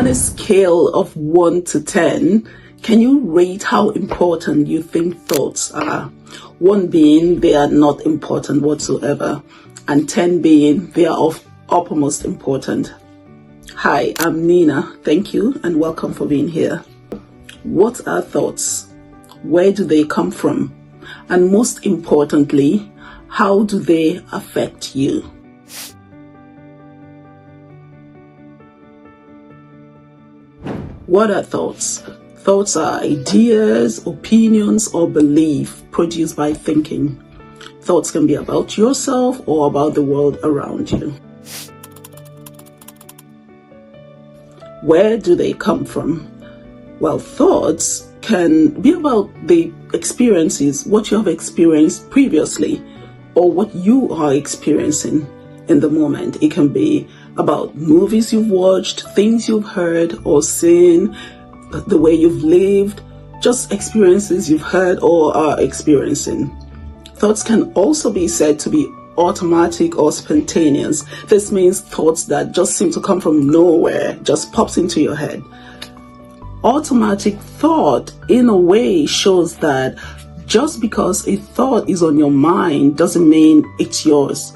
On a scale of 1 to 10, can you rate how important you think thoughts are? 1 being they are not important whatsoever, and 10 being they are of uppermost important. Hi, I'm Nina. Thank you and welcome for being here. What are thoughts? Where do they come from? And most importantly, how do they affect you? What are thoughts? Thoughts are ideas, opinions, or belief produced by thinking. Thoughts can be about yourself or about the world around you. Where do they come from? Well, thoughts can be about the experiences, what you have experienced previously, or what you are experiencing in the moment. It can be about movies you've watched, things you've heard or seen, the way you've lived, just experiences you've heard or are experiencing. Thoughts can also be said to be automatic or spontaneous. This means thoughts that just seem to come from nowhere, just pops into your head. Automatic thought, in a way, shows that just because a thought is on your mind doesn't mean it's yours.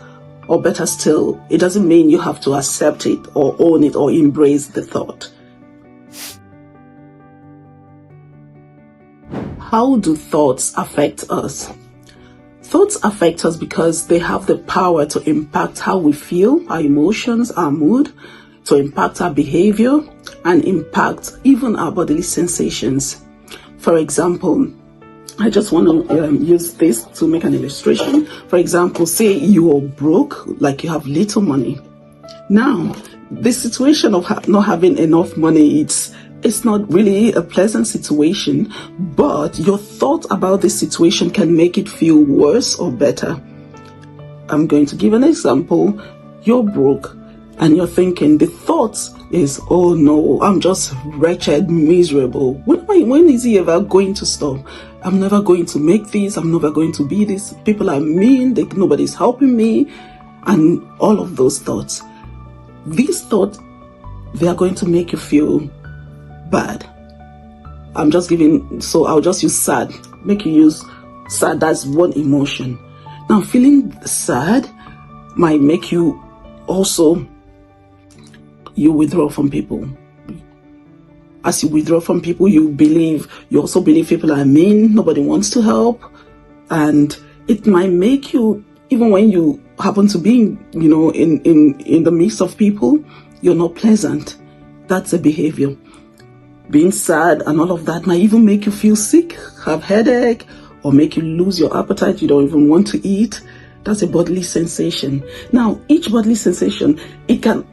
Or better still, it doesn't mean you have to accept it or own it or embrace the thought. How do thoughts affect us? Thoughts affect us because they have the power to impact how we feel, our emotions, our mood, to impact our behavior, and impact even our bodily sensations. For example, I just want to use this to make an illustration. For example, say you're broke, like you have little money. Now, the situation of not having enough money, it's not really a pleasant situation, but your thought about this situation can make it feel worse or better. I'm going to give an example. You're broke and you're thinking, the thought is, oh no, I'm just wretched, miserable. When is he ever going to stop? I'm never going to make this. I'm never going to be this. People are mean. Nobody's helping me. And all of those thoughts. These thoughts, they are going to make you feel bad. I'll just use sad. Make you use sad. That's one emotion. Now, feeling sad might make you also, you withdraw from people. As you withdraw from people, you also believe people are mean, nobody wants to help. And it might make you, even when you happen to be, in the midst of people, you're not pleasant. That's a behavior. Being sad and all of that might even make you feel sick, have headache, or make you lose your appetite. You don't even want to eat. That's a bodily sensation. Now, each bodily sensation, it can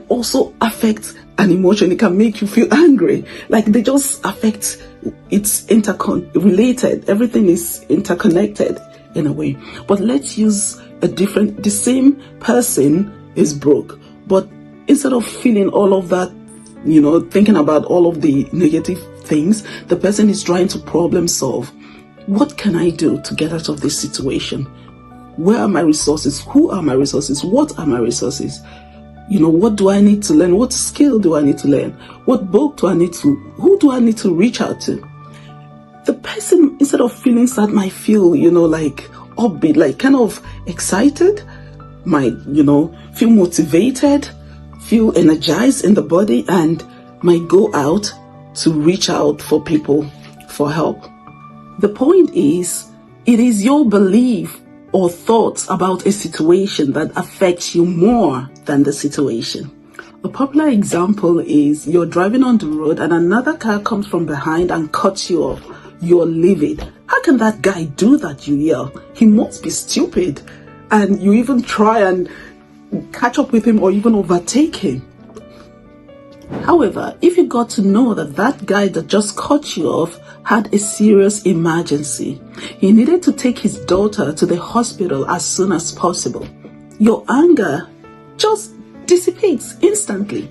also affect an emotion. It can make you feel angry. Like they just affect, it's interrelated. Everything is interconnected in a way. But let's use the same person is broke. But instead of feeling all of that, thinking about all of the negative things, the person is trying to problem solve. What can I do to get out of this situation? Where are my resources? Who are my resources? What are my resources? What do I need to learn? What skill do I need to learn? What book who do I need to reach out to? The person, instead of feeling sad, might feel, like upbeat, like kind of excited, might, feel motivated, feel energized in the body, and might go out to reach out for people for help. The point is, it is your belief or thoughts about a situation that affects you more than the situation. A popular example is you're driving on the road and another car comes from behind and cuts you off. You're livid. How can that guy do that, you yell? He must be stupid. And you even try and catch up with him or even overtake him. However, if you got to know that guy that just cut you off had a serious emergency, he needed to take his daughter to the hospital as soon as possible, your anger just dissipates instantly.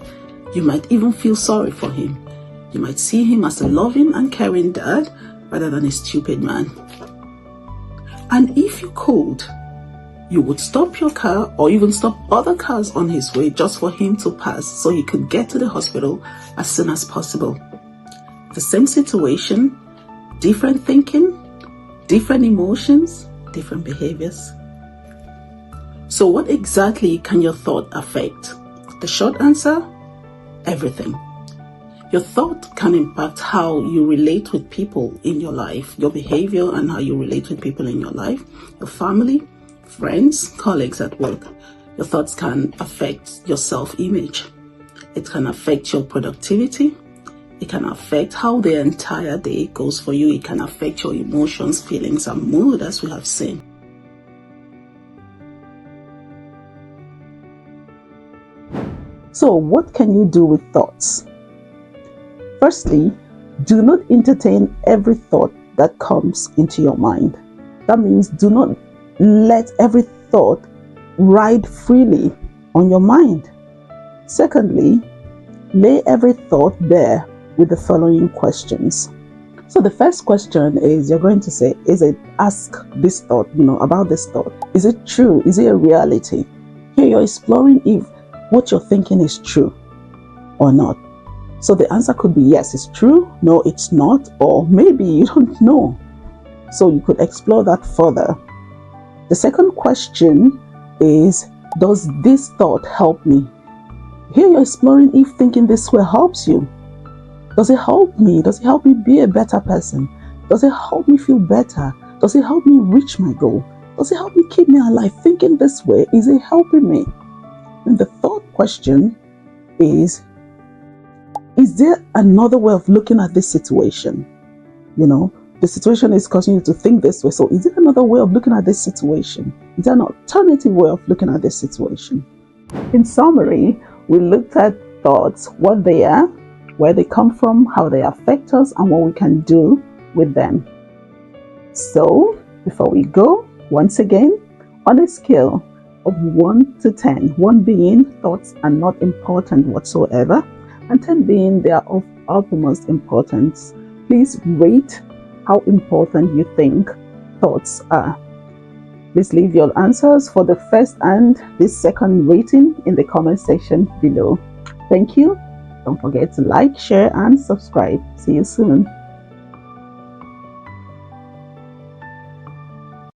You might even feel sorry for him. You might see him as a loving and caring dad rather than a stupid man. And if you could, You would stop your car or even stop other cars on his way just for him to pass so he could get to the hospital as soon as possible. The same situation, different thinking, different emotions, different behaviors. So what exactly can your thought affect? The short answer, everything. Your thought can impact how you relate with people in your life, your behavior and how you relate with people in your life, your family, friends, colleagues at work. Your thoughts can affect your self-image. It can affect your productivity. It can affect how the entire day goes for you. It can affect your emotions, feelings, and mood, as we have seen. So what can you do with thoughts? Firstly, do not entertain every thought that comes into your mind. That means do not let every thought ride freely on your mind. Secondly, lay every thought bare with the following questions. So the first question is, you're going to say, ask this thought, about this thought. Is it true? Is it a reality? Here you're exploring if what you're thinking is true or not. So the answer could be yes, it's true, no, it's not, or maybe you don't know. So you could explore that further. The second question is, does this thought help me? Here you're exploring if thinking this way helps you. Does it help me? Does it help me be a better person? Does it help me feel better? Does it help me reach my goal? Does it help me keep me alive? Thinking this way, is it helping me? And the third question is there another way of looking at this situation? The situation is causing you to think this way. So is there another way of looking at this situation? Is there an alternative way of looking at this situation? In summary, we looked at thoughts, what they are, where they come from, how they affect us, and what we can do with them. So before we go, once again, on a scale of 1 to 10, 1 being thoughts are not important whatsoever, and 10 being they are of utmost importance, please rate how important you think thoughts are. Please leave your answers for the first and the second rating in the comment section below. Thank you. Don't forget to like, share, and subscribe. See you soon.